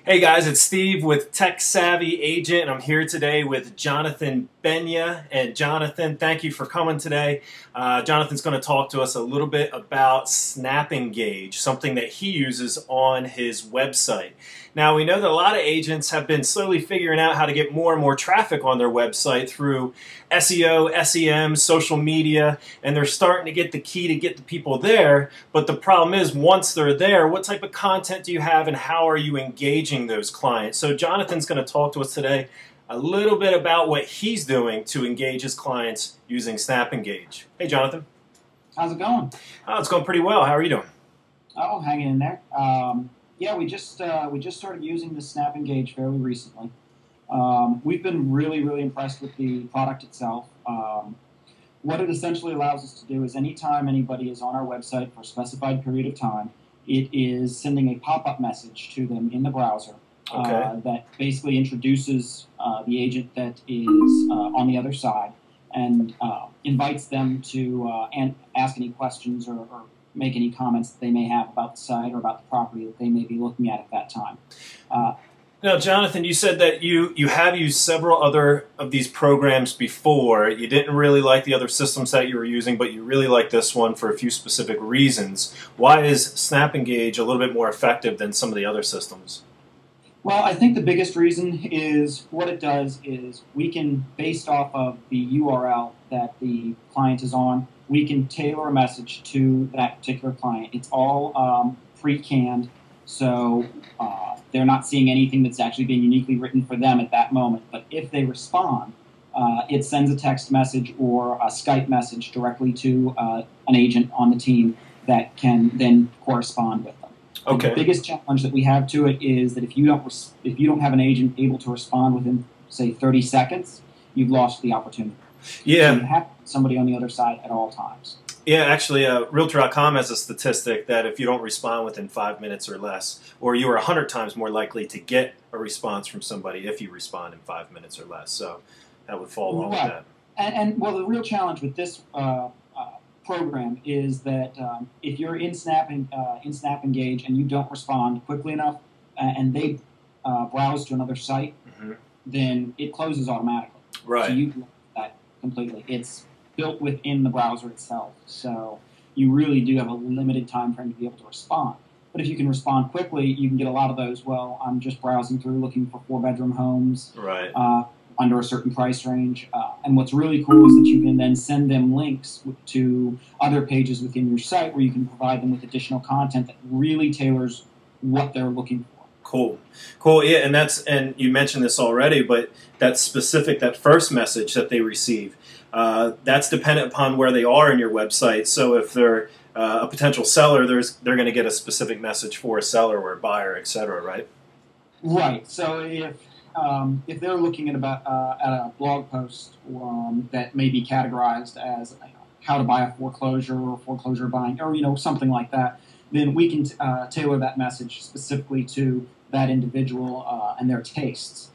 Hey guys, it's Steve with Tech Savvy Agent, and I'm here today with Jonathan Benya. And Jonathan, thank you for coming today. Jonathan's going to talk to us a little bit about SnapEngage, something that he uses on his website. Now, we know that a lot of agents have been slowly figuring out how to get more and more traffic on their website through SEO, SEM, social media, and they're starting to get the key to get the people there. But the problem is, once they're there, what type of content do you have and how are you engaging those clients? So Jonathan's going to talk to us today a little bit about what he's doing to engage his clients using SnapEngage. Hey, Jonathan. How's it going? Oh, it's going pretty well. How are you doing? Oh, hanging in there. Yeah, we just started using the SnapEngage fairly recently. We've been really impressed with the product itself. What it essentially allows us to do is anytime anybody is on our website for a specified period of time, it is sending a pop-up message to them in the browser that basically introduces the agent that is on the other side and invites them to ask any questions or make any comments that they may have about the site or about the property that they may be looking at that time. Now, Jonathan, you said that you have used several other of these programs before. You didn't really like the other systems that you were using, but you really like this one for a few specific reasons. Why is SnapEngage a little bit more effective than some of the other systems? Well, I think the biggest reason is what it does is we can, based off of the URL that the client is on, we can tailor a message to that particular client. It's all pre-canned, so they're not seeing anything that's actually being uniquely written for them at that moment. But if they respond, it sends a text message or a Skype message directly to an agent on the team that can then correspond with them. Okay. The biggest challenge that we have to it is that if you don't have an agent able to respond within, say, 30 seconds, you've lost the opportunity. Yeah. So you have somebody on the other side at all times. Yeah, actually, Realtor.com has a statistic that if you don't respond within 5 minutes or less, or you are 100 times more likely to get a response from somebody if you respond in 5 minutes or less. So that would fall along with that. And well, the real challenge with this program is that if you're in SnapEngage and you don't respond quickly enough, and they browse to another site, then it closes automatically. Right. So you can that completely. It's built within the browser itself, so you really do have a limited time frame to be able to respond. But if you can respond quickly, you can get a lot of those. Well, I'm just browsing through looking for 4-bedroom homes. Right. Under a certain price range. And what's really cool is that you can then send them links to other pages within your site where you can provide them with additional content that really tailors what they're looking for. Cool. Yeah, and you mentioned this already, but that first message that they receive, that's dependent upon where they are in your website. So if they're a potential seller, they're going to get a specific message for a seller or a buyer, etc. Right? Right. So if they're looking at a blog post that may be categorized as how to buy a foreclosure or foreclosure buying or something like that, then we can tailor that message specifically to that individual and their tastes.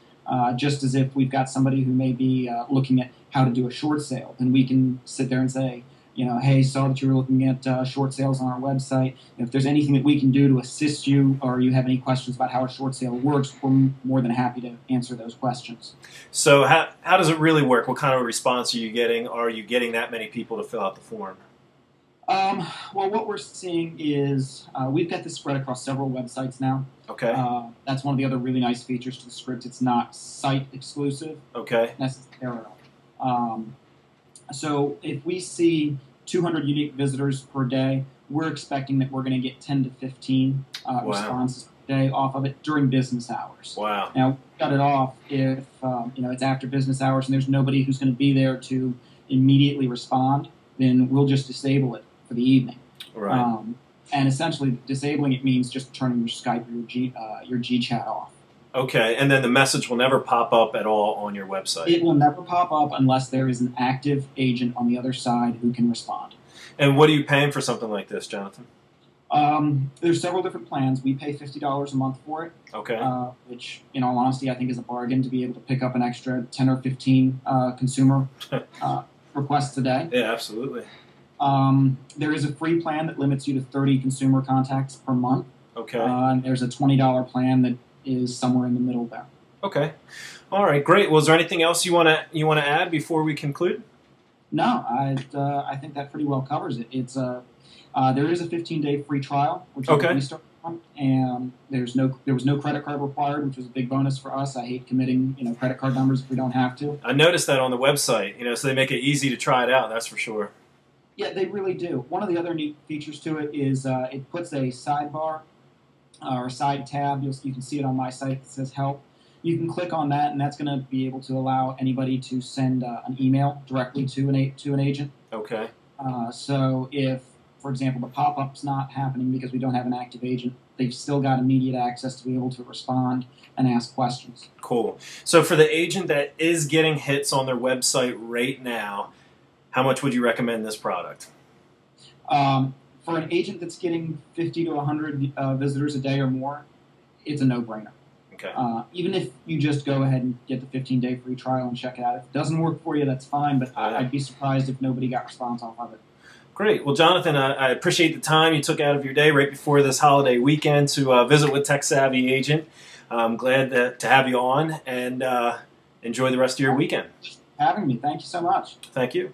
Just as if we've got somebody who may be looking at how to do a short sale, then we can sit there and say, hey, saw that you were looking at short sales on our website. If there's anything that we can do to assist you or you have any questions about how a short sale works, we're more than happy to answer those questions. So how does it really work? What kind of response are you getting? Are you getting that many people to fill out the form? Well, what we're seeing is we've got this spread across several websites now. Okay. That's one of the other really nice features to the script. It's not site exclusive. Okay. Necessarily. So if we see 200 unique visitors per day, we're expecting that we're going to get 10 to 15 responses per day off of it during business hours. Wow. Now, we cut it off if it's after business hours and there's nobody who's going to be there to immediately respond, then we'll just disable it for the evening. Right. And essentially, disabling it means just turning your Skype or your GChat off. Okay, and then the message will never pop up at all on your website? It will never pop up unless there is an active agent on the other side who can respond. And what are you paying for something like this, Jonathan? There's several different plans. We pay $50 a month for it. Okay. Which, in all honesty, I think is a bargain to be able to pick up an extra 10 or 15 consumer requests a day. Yeah, absolutely. There is a free plan that limits you to 30 consumer contacts per month. Okay. And there's a $20 plan that is somewhere in the middle there. Okay. All right, great. Well, is there anything else you want to add before we conclude? No, I think that pretty well covers it. It's there is a 15-day free trial, which is Okay. what we started on, and there was no credit card required, which was a big bonus for us. I hate committing credit card numbers if we don't have to. I noticed that on the website, so they make it easy to try it out, that's for sure. Yeah, they really do. One of the other neat features to it is it puts a sidebar or side tab. You can see it on my site that says help. You can click on that, and that's going to be able to allow anybody to send an email directly to an agent. Okay. So if, for example, the pop-up's not happening because we don't have an active agent, they've still got immediate access to be able to respond and ask questions. Cool. So for the agent that is getting hits on their website right now, how much would you recommend this product? For an agent that's getting 50 to 100 visitors a day or more, it's a no-brainer. Okay. Even if you just go ahead and get the 15-day free trial and check it out. If it doesn't work for you, that's fine, but I'd be surprised if nobody got response off of it. Great. Well, Jonathan, I appreciate the time you took out of your day right before this holiday weekend to visit with Tech Savvy Agent. I'm glad to have you on, and enjoy the rest of your weekend. Having me. Thank you so much. Thank you.